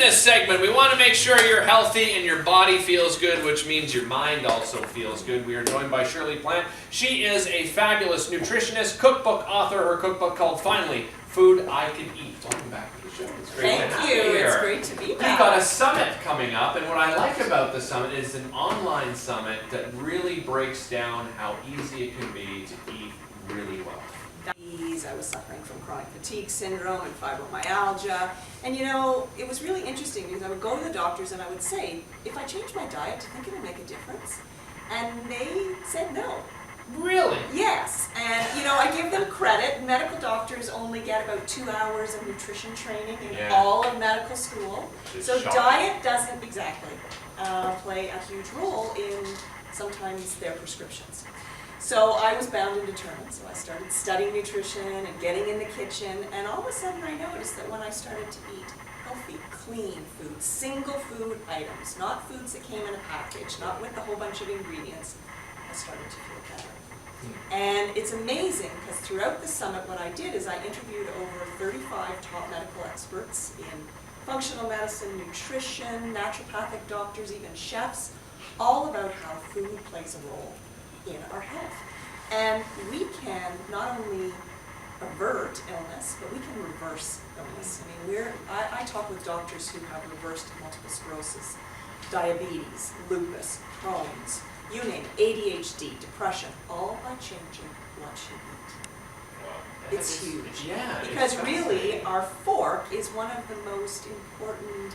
this segment, we want to make sure you're healthy and your body feels good, which means your mind also feels good. We are joined by Shirley Plant. She is a fabulous nutritionist, cookbook author. Her cookbook called, finally, Food I Can Eat. Welcome back to the show. It's great to have you here. It's great to be back. We've got a summit coming up, and what I like about the summit is an online summit that really breaks down how easy it can be to eat really well. I was suffering from chronic fatigue syndrome and fibromyalgia, and you know, it was really interesting because I would go to the doctors and I would say, if I change my diet, do you think it'll make a difference? And they said no. Really? Yes, and you know, I give them credit. Medical doctors only get about 2 hours of nutrition training in all of medical school. So diet doesn't exactly play a huge role in sometimes their prescriptions. So I was bound and determined, so I started studying nutrition and getting in the kitchen, and all of a sudden I noticed that when I started to eat healthy, clean food, single food items, not foods that came in a package, not with a whole bunch of ingredients, I started to feel better. And it's amazing because throughout the summit what I did is I interviewed over 35 top medical experts in functional medicine, nutrition, naturopathic doctors, even chefs, all about how food plays a role in our health. And we can not only avert illness, but we can reverse illness. I mean, I talk with doctors who have reversed multiple sclerosis, diabetes, lupus, Crohn's, you name it, ADHD, depression, all by changing what you eat. Wow. It's huge. Yeah. Because really, our fork is one of the most important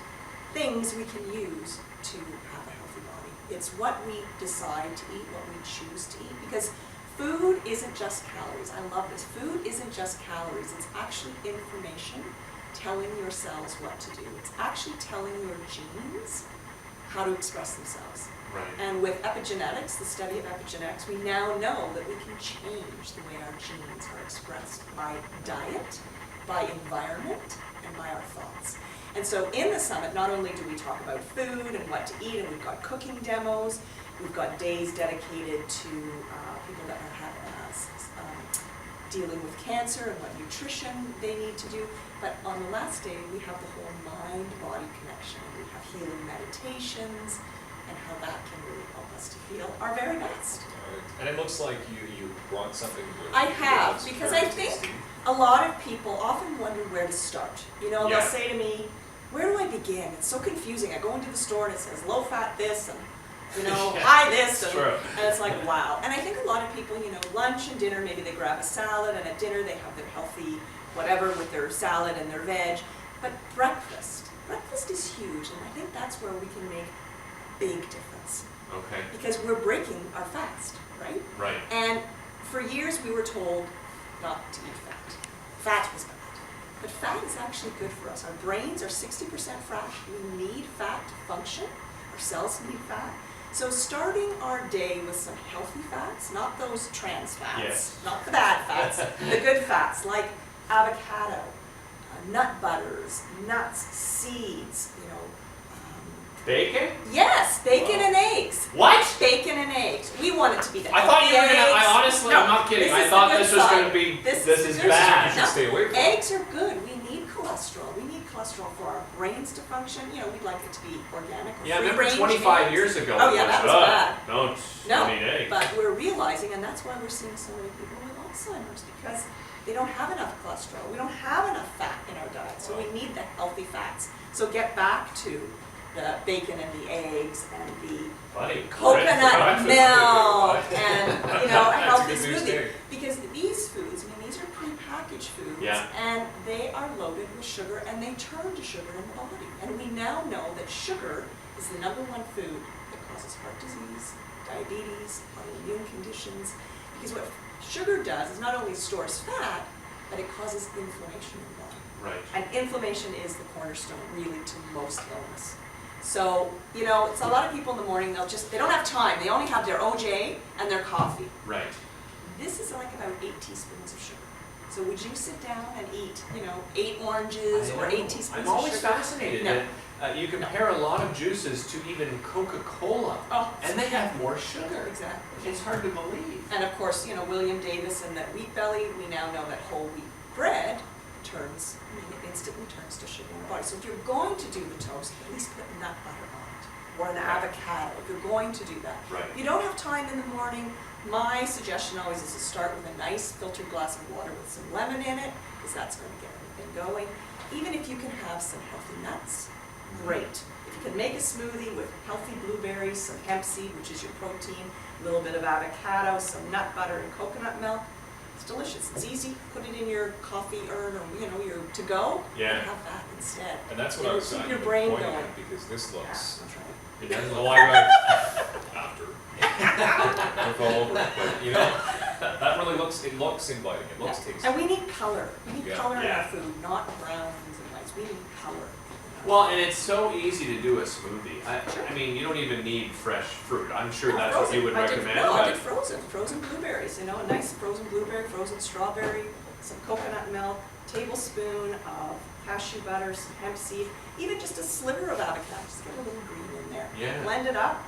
things we can use to have a healthy body. It's what we decide to eat, what we choose to eat. Because food isn't just calories. I love this. Food isn't just calories. It's actually information telling your cells what to do. It's actually telling your genes how to express themselves. Right. And with epigenetics, the study of epigenetics, we now know that we can change the way our genes are expressed by diet, by environment, and by our thoughts. And so in the summit, not only do we talk about food and what to eat, and we've got cooking demos, we've got days dedicated to people that are dealing with cancer and what nutrition they need to do, but on the last day we have the whole mind-body connection. We have healing meditations, and how that can really help us to feel our very best. And it looks like you brought something with I have, because I think a lot of people often wonder where to start. You know, they'll say to me, where do I begin? It's so confusing. I go into the store and it says low fat this and, you know, high this, and it's like, wow. And I think a lot of people, you know, lunch and dinner, maybe they grab a salad, and at dinner they have their healthy whatever with their salad and their veg. But breakfast is huge, and I think that's where we can make big difference. Okay. Because we're breaking our fast, right? Right. And for years we were told not to eat fat. Fat was bad. But fat is actually good for us. Our brains are 60% fat. We need fat to function. Our cells need fat. So starting our day with some healthy fats, not those trans fats, not the bad fats, the good fats like avocado, nut butters, nuts, seeds, you know. Bacon? Yes, bacon and eggs. What? Bacon and eggs. We want it to be the I thought you were eggs. going to, I honestly, I'm not kidding. I thought this was going to be, this is bad. You should stay away from it. Eggs are good. We need cholesterol. We need cholesterol for our brains to function. You know, we'd like it to be organic or Yeah, I free remember range 25 eggs. years ago. Oh yeah, that was bad. Don't eat eggs. But we're realizing, and that's why we're seeing so many people with Alzheimer's, because they don't have enough cholesterol. We don't have enough fat in our diet, so we need the healthy fats. So get back to the bacon and the eggs and the coconut milk and, you know, a healthy smoothie. Because these foods, I mean, these are pre-packaged foods, and they are loaded with sugar, and they turn to sugar in the body. And we now know that sugar is the #1 food that causes heart disease, diabetes, autoimmune conditions. Because what sugar does is not only stores fat, but it causes inflammation in the body. Right. And inflammation is the cornerstone, really, to most illness. So, you know, it's a lot of people in the morning, they don't have time. They only have their OJ and their coffee. Right. This is like about 8 teaspoons of sugar. So would you sit down and eat, you know, 8 oranges or 8 teaspoons of sugar? I'm always fascinated that you compare a lot of juices to even Coca-Cola, and they have more sugar. Exactly. It's hard to believe. And of course, you know, William Davis and that wheat belly, we now know that whole wheat bread turns, I mean, it instantly turns to sugar in the body. So if you're going to do the toast, at least put nut butter on it, or an avocado, if you're going to do that. Right. If you don't have time in the morning, my suggestion always is to start with a nice filtered glass of water with some lemon in it, because that's going to get everything going. Even if you can have some healthy nuts, great. If you can make a smoothie with healthy blueberries, some hemp seed, which is your protein, a little bit of avocado, some nut butter and coconut milk, it's delicious. It's easy. Put it in your coffee urn or your to-go. Yeah. And have that instead. And that's what I was Keep saying. your brain pointing going. at, because this Yeah, looks. that's right. It does Well, look after. Look all over it, but that really looks. It looks inviting. It looks tasty. And we need color. We need Yeah. color in Yeah. our food, not browns and whites. We need color. Well, and it's so easy to do a smoothie. I mean, you don't even need fresh fruit. I'm sure No, that's frozen. what you would I did- recommend. No, I but did frozen blueberries, a nice frozen blueberry, frozen strawberry, some coconut milk, tablespoon of cashew butter, some hemp seed, even just a sliver of avocado, just get a little green in there. Yeah. Blend it up,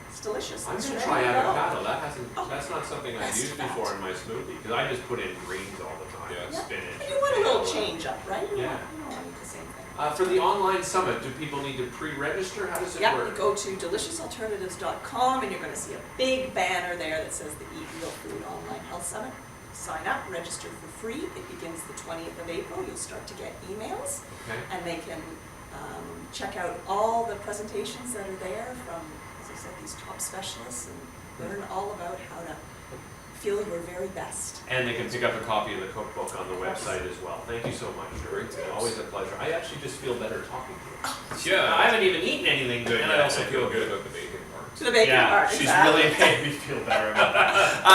it's delicious. I'm It's gonna ready try to go. avocado. Oh, That's not something I've best used fat. before in my smoothie because I just put in greens all the time. Yeah. Yeah. Spinach. And you want a little kale, change up, right? You Yeah. don't want to eat the same thing. For the online summit, do people need to pre-register? How does it Yeah, you work? go to deliciousalternatives.com and you're going to see a big banner there that says the Eat Real Food Online Health Summit. Sign up, register for free. It begins the 20th of April. You'll start to get emails Okay. and they can check out all the presentations that are there from, as I said, these top specialists and learn all about how to feel your very best. And they can pick up a copy of the cookbook on the website as well. Thank you so much, Shirley. Great tips. Always a pleasure. I actually just feel better talking to you. Yeah. I haven't even eaten anything good And yet. I also feel good about the bacon part. To the bacon Yeah, part, she's exactly. really made me feel better about that.